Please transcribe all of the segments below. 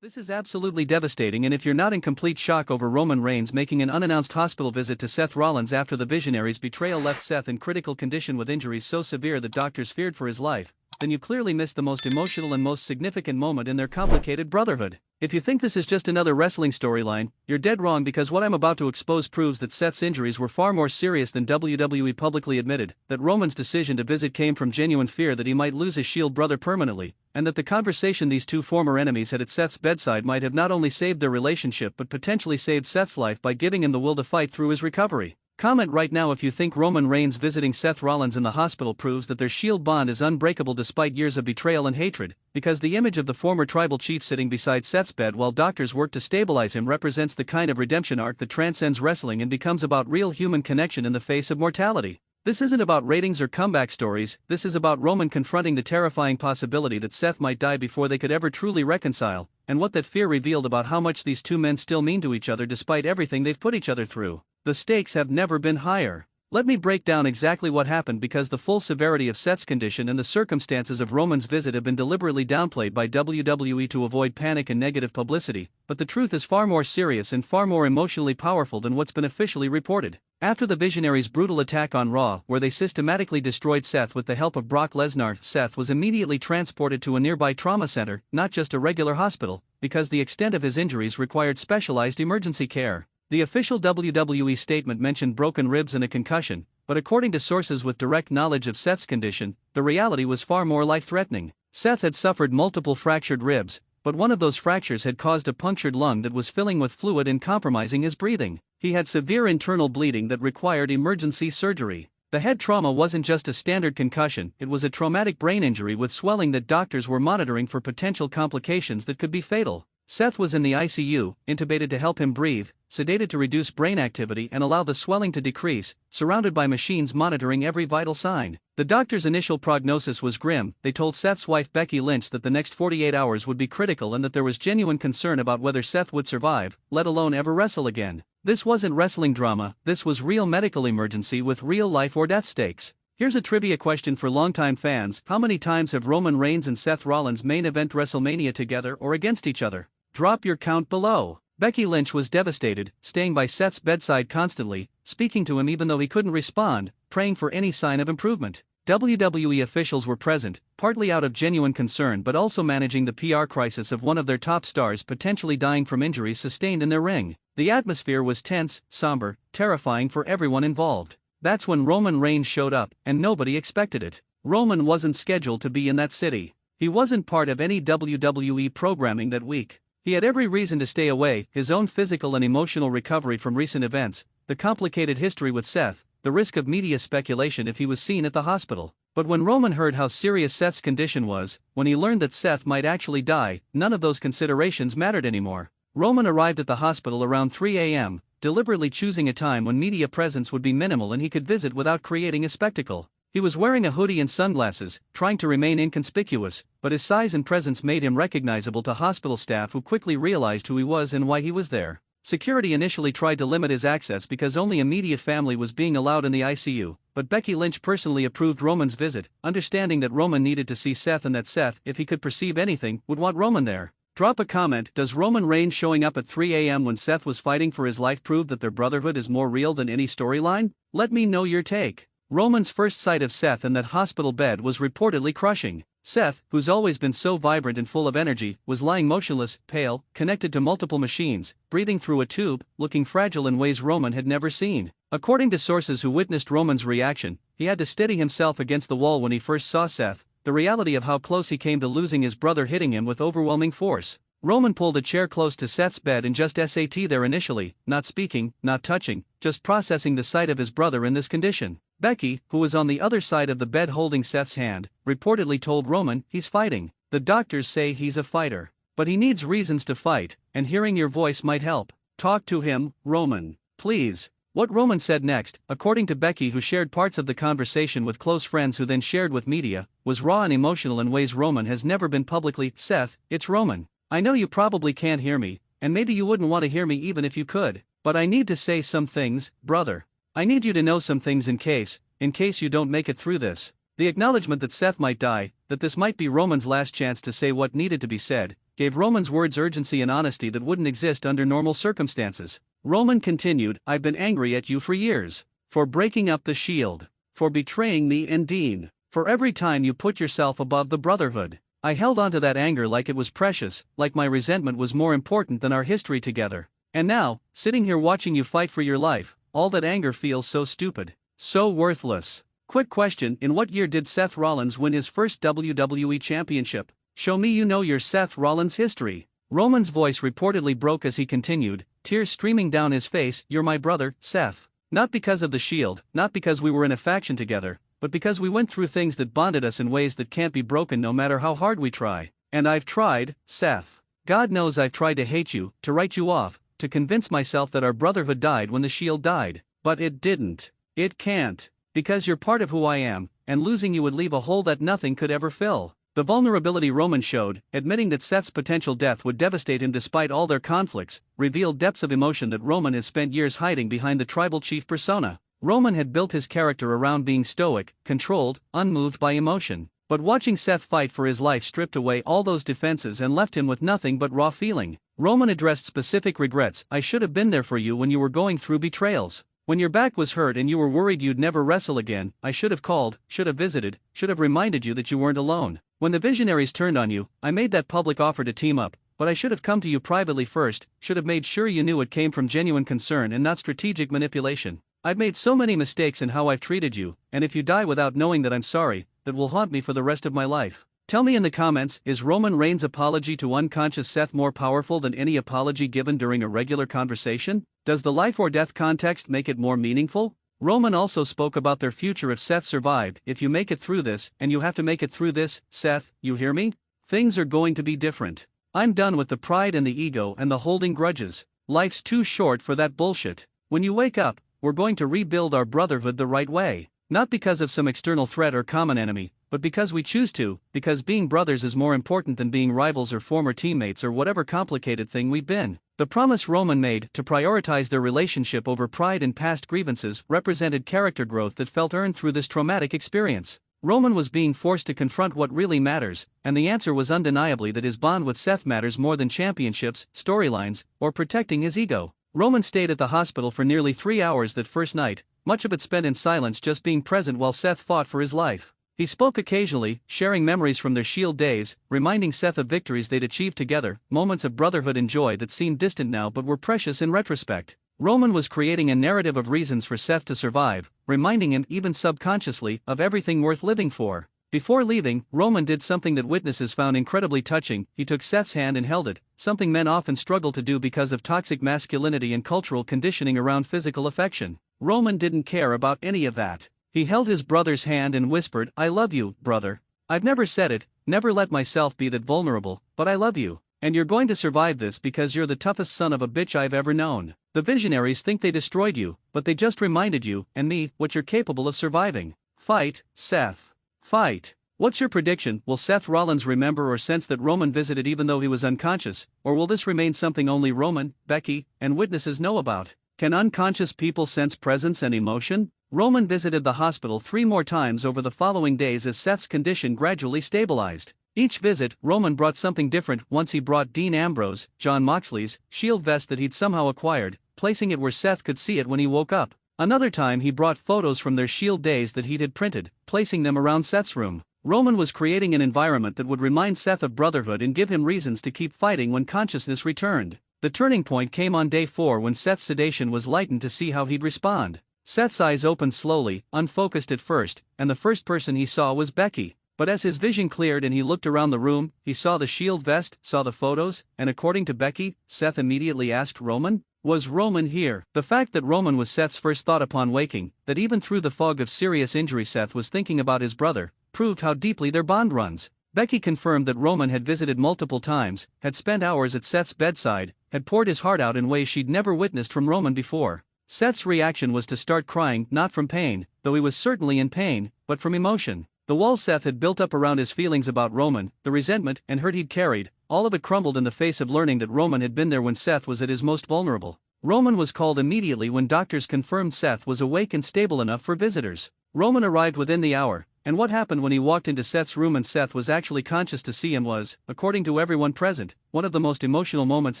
This is absolutely devastating, and if you're not in complete shock over Roman Reigns making an unannounced hospital visit to Seth Rollins after the Visionary's betrayal left Seth in critical condition with injuries so severe that doctors feared for his life, then you clearly missed the most emotional and most significant moment in their complicated brotherhood. If you think this is just another wrestling storyline, you're dead wrong, because what I'm about to expose proves that Seth's injuries were far more serious than WWE publicly admitted, that Roman's decision to visit came from genuine fear that he might lose his Shield brother permanently, and that the conversation these two former enemies had at Seth's bedside might have not only saved their relationship but potentially saved Seth's life by giving him the will to fight through his recovery. Comment right now if you think Roman Reigns visiting Seth Rollins in the hospital proves that their Shield bond is unbreakable despite years of betrayal and hatred, because the image of the former tribal chief sitting beside Seth's bed while doctors work to stabilize him represents the kind of redemption arc that transcends wrestling and becomes about real human connection in the face of mortality. This isn't about ratings or comeback stories, this is about Roman confronting the terrifying possibility that Seth might die before they could ever truly reconcile, and what that fear revealed about how much these two men still mean to each other despite everything they've put each other through. The stakes have never been higher. Let me break down exactly what happened, because the full severity of Seth's condition and the circumstances of Roman's visit have been deliberately downplayed by WWE to avoid panic and negative publicity, but the truth is far more serious and far more emotionally powerful than what's been officially reported. After the Visionaries' brutal attack on Raw, where they systematically destroyed Seth with the help of Brock Lesnar, Seth was immediately transported to a nearby trauma center, not just a regular hospital, because the extent of his injuries required specialized emergency care. The official WWE statement mentioned broken ribs and a concussion, but according to sources with direct knowledge of Seth's condition, the reality was far more life-threatening. Seth had suffered multiple fractured ribs, but one of those fractures had caused a punctured lung that was filling with fluid and compromising his breathing. He had severe internal bleeding that required emergency surgery. The head trauma wasn't just a standard concussion, it was a traumatic brain injury with swelling that doctors were monitoring for potential complications that could be fatal. Seth was in the ICU, intubated to help him breathe, sedated to reduce brain activity and allow the swelling to decrease, surrounded by machines monitoring every vital sign. The doctor's initial prognosis was grim. They told Seth's wife Becky Lynch that the next 48 hours would be critical and that there was genuine concern about whether Seth would survive, let alone ever wrestle again. This wasn't wrestling drama, this was real medical emergency with real life or death stakes. Here's a trivia question for longtime fans: how many times have Roman Reigns and Seth Rollins main event WrestleMania together or against each other? Drop your count below. Becky Lynch was devastated, staying by Seth's bedside constantly, speaking to him even though he couldn't respond, praying for any sign of improvement. WWE officials were present, partly out of genuine concern but also managing the PR crisis of one of their top stars potentially dying from injuries sustained in their ring. The atmosphere was tense, somber, terrifying for everyone involved. That's when Roman Reigns showed up, and nobody expected it. Roman wasn't scheduled to be in that city. He wasn't part of any WWE programming that week. He had every reason to stay away: his own physical and emotional recovery from recent events, the complicated history with Seth, the risk of media speculation if he was seen at the hospital. But when Roman heard how serious Seth's condition was, when he learned that Seth might actually die, none of those considerations mattered anymore. Roman arrived at the hospital around 3 a.m., deliberately choosing a time when media presence would be minimal and he could visit without creating a spectacle. He was wearing a hoodie and sunglasses, trying to remain inconspicuous, but his size and presence made him recognizable to hospital staff, who quickly realized who he was and why he was there. Security initially tried to limit his access because only immediate family was being allowed in the ICU, but Becky Lynch personally approved Roman's visit, understanding that Roman needed to see Seth and that Seth, if he could perceive anything, would want Roman there. Drop a comment: does Roman Reigns showing up at 3 a.m. when Seth was fighting for his life prove that their brotherhood is more real than any storyline? Let me know your take. Roman's first sight of Seth in that hospital bed was reportedly crushing. Seth, who's always been so vibrant and full of energy, was lying motionless, pale, connected to multiple machines, breathing through a tube, looking fragile in ways Roman had never seen. According to sources who witnessed Roman's reaction, he had to steady himself against the wall when he first saw Seth, the reality of how close he came to losing his brother hitting him with overwhelming force. Roman pulled a chair close to Seth's bed and just sat there initially, not speaking, not touching, just processing the sight of his brother in this condition. Becky, who was on the other side of the bed holding Seth's hand, reportedly told Roman, "He's fighting. The doctors say he's a fighter. But he needs reasons to fight, and hearing your voice might help. Talk to him, Roman. Please." What Roman said next, according to Becky, who shared parts of the conversation with close friends who then shared with media, was raw and emotional in ways Roman has never been publicly. "Seth, it's Roman. I know you probably can't hear me, and maybe you wouldn't want to hear me even if you could, but I need to say some things, brother. I need you to know some things in case you don't make it through this." The acknowledgement that Seth might die, that this might be Roman's last chance to say what needed to be said, gave Roman's words urgency and honesty that wouldn't exist under normal circumstances. Roman continued, "I've been angry at you for years. For breaking up the Shield. For betraying me and Dean. For every time you put yourself above the Brotherhood. I held onto that anger like it was precious, like my resentment was more important than our history together. And now, sitting here watching you fight for your life, all that anger feels so stupid. So worthless." Quick question: in what year did Seth Rollins win his first WWE Championship? Show me you know your Seth Rollins history. Roman's voice reportedly broke as he continued, tears streaming down his face. "You're my brother, Seth. Not because of the Shield, not because we were in a faction together, but because we went through things that bonded us in ways that can't be broken no matter how hard we try. And I've tried, Seth. God knows I've tried to hate you, to write you off, to convince myself that our brotherhood died when the Shield died. But it didn't. It can't. Because you're part of who I am, and losing you would leave a hole that nothing could ever fill." The vulnerability Roman showed, admitting that Seth's potential death would devastate him despite all their conflicts, revealed depths of emotion that Roman has spent years hiding behind the tribal chief persona. Roman had built his character around being stoic, controlled, unmoved by emotion. But watching Seth fight for his life stripped away all those defenses and left him with nothing but raw feeling. Roman addressed specific regrets. "I should have been there for you when you were going through betrayals. When your back was hurt and you were worried you'd never wrestle again, I should have called, should have visited, should have reminded you that you weren't alone. When the visionaries turned on you, I made that public offer to team up, but I should have come to you privately first, should have made sure you knew it came from genuine concern and not strategic manipulation. I've made so many mistakes in how I've treated you, and if you die without knowing that I'm sorry, that will haunt me for the rest of my life." Tell me in the comments, is Roman Reigns' apology to unconscious Seth more powerful than any apology given during a regular conversation? Does the life or death context make it more meaningful? Roman also spoke about their future if Seth survived. "If you make it through this, and you have to make it through this, Seth, you hear me? Things are going to be different. I'm done with the pride and the ego and the holding grudges. Life's too short for that bullshit. When you wake up, we're going to rebuild our brotherhood the right way. Not because of some external threat or common enemy, but because we choose to, because being brothers is more important than being rivals or former teammates or whatever complicated thing we've been." The promise Roman made to prioritize their relationship over pride and past grievances represented character growth that felt earned through this traumatic experience. Roman was being forced to confront what really matters, and the answer was undeniably that his bond with Seth matters more than championships, storylines, or protecting his ego. Roman stayed at the hospital for nearly 3 hours that first night, much of it spent in silence, just being present while Seth fought for his life. He spoke occasionally, sharing memories from their Shield days, reminding Seth of victories they'd achieved together, moments of brotherhood and joy that seemed distant now but were precious in retrospect. Roman was creating a narrative of reasons for Seth to survive, reminding him, even subconsciously, of everything worth living for. Before leaving, Roman did something that witnesses found incredibly touching. He took Seth's hand and held it, something men often struggle to do because of toxic masculinity and cultural conditioning around physical affection. Roman didn't care about any of that. He held his brother's hand and whispered, "I love you, brother. I've never said it, never let myself be that vulnerable, but I love you. And you're going to survive this because you're the toughest son of a bitch I've ever known. The visionaries think they destroyed you, but they just reminded you, and me, what you're capable of surviving. Fight, Seth. Fight." What's your prediction? Will Seth Rollins remember or sense that Roman visited even though he was unconscious, or will this remain something only Roman, Becky, and witnesses know about? Can unconscious people sense presence and emotion? Roman visited the hospital 3 more times over the following days as Seth's condition gradually stabilized. Each visit, Roman brought something different. Once he brought Dean Ambrose, Jon Moxley's, Shield vest that he'd somehow acquired, placing it where Seth could see it when he woke up. Another time he brought photos from their Shield days that he'd had printed, placing them around Seth's room. Roman was creating an environment that would remind Seth of brotherhood and give him reasons to keep fighting when consciousness returned. The turning point came on day 4 when Seth's sedation was lightened to see how he'd respond. Seth's eyes opened slowly, unfocused at first, and the first person he saw was Becky. But as his vision cleared and he looked around the room, he saw the Shield vest, saw the photos, and according to Becky, Seth immediately asked Roman, "Was Roman here?" The fact that Roman was Seth's first thought upon waking, that even through the fog of serious injury Seth was thinking about his brother, proved how deeply their bond runs. Becky confirmed that Roman had visited multiple times, had spent hours at Seth's bedside, had poured his heart out in ways she'd never witnessed from Roman before. Seth's reaction was to start crying, not from pain, though he was certainly in pain, but from emotion. The wall Seth had built up around his feelings about Roman, the resentment and hurt he'd carried, all of it crumbled in the face of learning that Roman had been there when Seth was at his most vulnerable. Roman was called immediately when doctors confirmed Seth was awake and stable enough for visitors. Roman arrived within the hour, And what happened when he walked into Seth's room and Seth was actually conscious to see him was, according to everyone present, one of the most emotional moments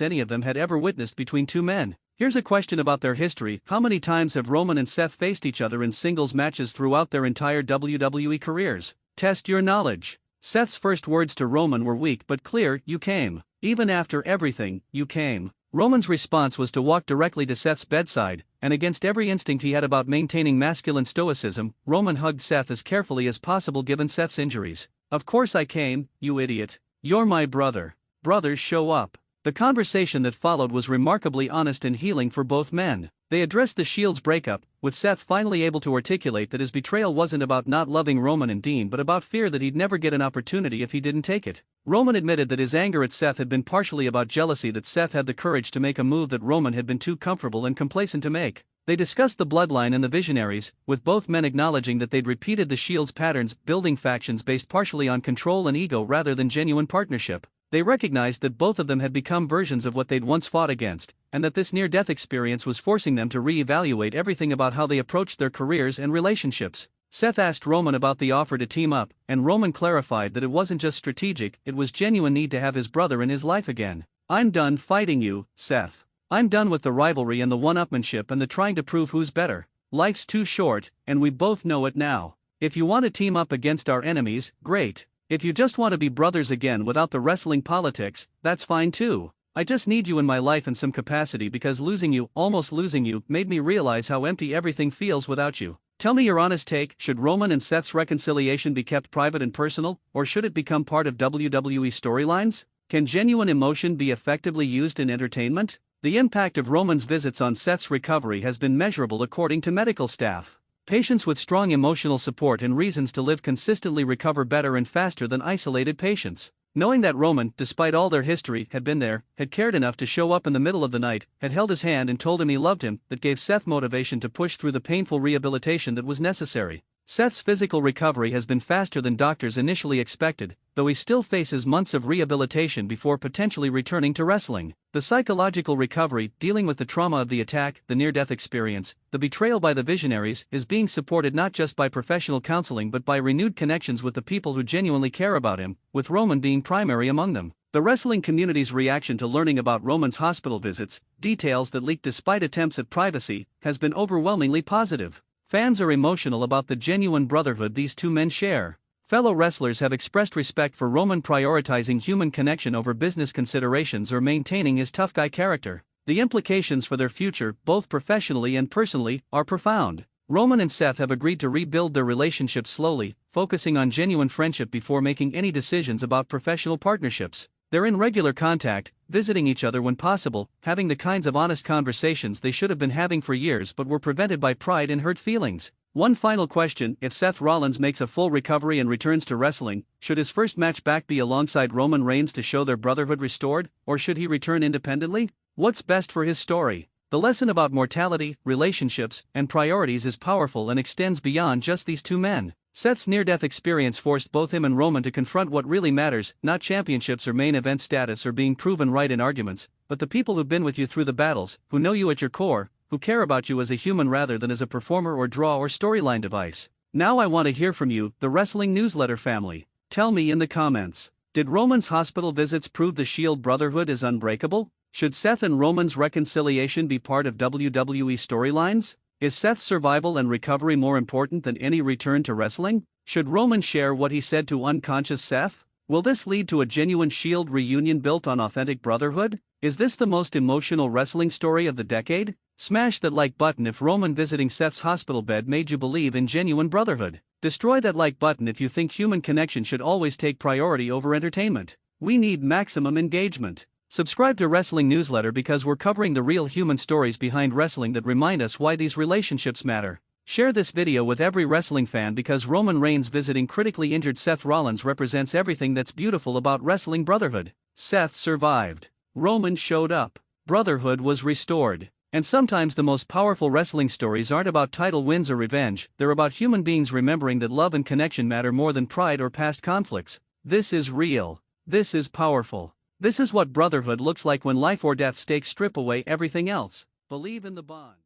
any of them had ever witnessed between two men. Here's a question about their history: how many times have Roman and Seth faced each other in singles matches throughout their entire WWE careers? Test your knowledge. Seth's first words to Roman were weak but clear: "You came. Even after everything, you came." Roman's response was to walk directly to Seth's bedside, and against every instinct he had about maintaining masculine stoicism, Roman hugged Seth as carefully as possible given Seth's injuries. "Of course I came, you idiot. You're my brother. Brothers show up." The conversation that followed was remarkably honest and healing for both men. They addressed the Shield's breakup, with Seth finally able to articulate that his betrayal wasn't about not loving Roman and Dean but about fear that he'd never get an opportunity if he didn't take it. Roman admitted that his anger at Seth had been partially about jealousy that Seth had the courage to make a move that Roman had been too comfortable and complacent to make. They discussed the bloodline and the Visionaries, with both men acknowledging that they'd repeated the Shield's patterns, building factions based partially on control and ego rather than genuine partnership. They recognized that both of them had become versions of what they'd once fought against, and that this near-death experience was forcing them to re-evaluate everything about how they approached their careers and relationships. Seth asked Roman about the offer to team up, and Roman clarified that it wasn't just strategic, it was genuine need to have his brother in his life again. "I'm done fighting you, Seth. I'm done with the rivalry and the one-upmanship and the trying to prove who's better. Life's too short, and we both know it now. If you want to team up against our enemies, great. If you just want to be brothers again without the wrestling politics, that's fine too. I just need you in my life in some capacity because losing you, almost losing you, made me realize how empty everything feels without you. Tell me your honest take: should Roman and Seth's reconciliation be kept private and personal, or should it become part of WWE storylines? Can genuine emotion be effectively used in entertainment?" The impact of Roman's visits on Seth's recovery has been measurable according to medical staff. Patients with strong emotional support and reasons to live consistently recover better and faster than isolated patients. Knowing that Roman, despite all their history, had been there, had cared enough to show up in the middle of the night, had held his hand and told him he loved him, that gave Seth motivation to push through the painful rehabilitation that was necessary. Seth's physical recovery has been faster than doctors initially expected, though he still faces months of rehabilitation before potentially returning to wrestling. The psychological recovery, dealing with the trauma of the attack, the near-death experience, the betrayal by the Visionaries, is being supported not just by professional counseling but by renewed connections with the people who genuinely care about him, with Roman being primary among them. The wrestling community's reaction to learning about Roman's hospital visits, details that leaked despite attempts at privacy, has been overwhelmingly positive. Fans are emotional about the genuine brotherhood these two men share. Fellow wrestlers have expressed respect for Roman prioritizing human connection over business considerations or maintaining his tough guy character. The implications for their future, both professionally and personally, are profound. Roman and Seth have agreed to rebuild their relationship slowly, focusing on genuine friendship before making any decisions about professional partnerships. They're in regular contact, visiting each other when possible, having the kinds of honest conversations they should have been having for years but were prevented by pride and hurt feelings. One final question: if Seth Rollins makes a full recovery and returns to wrestling, should his first match back be alongside Roman Reigns to show their brotherhood restored, or should he return independently? What's best for his story? The lesson about mortality, relationships, and priorities is powerful and extends beyond just these two men. Seth's near-death experience forced both him and Roman to confront what really matters, not championships or main event status or being proven right in arguments, but the people who've been with you through the battles, who know you at your core, who care about you as a human rather than as a performer or draw or storyline device. Now I want to hear from you, the Wrestling Newsletter family. Tell me in the comments, did Roman's hospital visits prove the Shield brotherhood is unbreakable? Should Seth and Roman's reconciliation be part of WWE storylines? Is Seth's survival and recovery more important than any return to wrestling? Should Roman share what he said to unconscious Seth? Will this lead to a genuine Shield reunion built on authentic brotherhood? Is this the most emotional wrestling story of the decade? Smash that like button if Roman visiting Seth's hospital bed made you believe in genuine brotherhood. Destroy that like button if you think human connection should always take priority over entertainment. We need maximum engagement. Subscribe to Wrestling Newsletter because we're covering the real human stories behind wrestling that remind us why these relationships matter. Share this video with every wrestling fan because Roman Reigns visiting critically injured Seth Rollins represents everything that's beautiful about wrestling brotherhood. Seth survived. Roman showed up. Brotherhood was restored. And sometimes the most powerful wrestling stories aren't about title wins or revenge, they're about human beings remembering that love and connection matter more than pride or past conflicts. This is real. This is powerful. This is what brotherhood looks like when life or death stakes strip away everything else. Believe in the bond.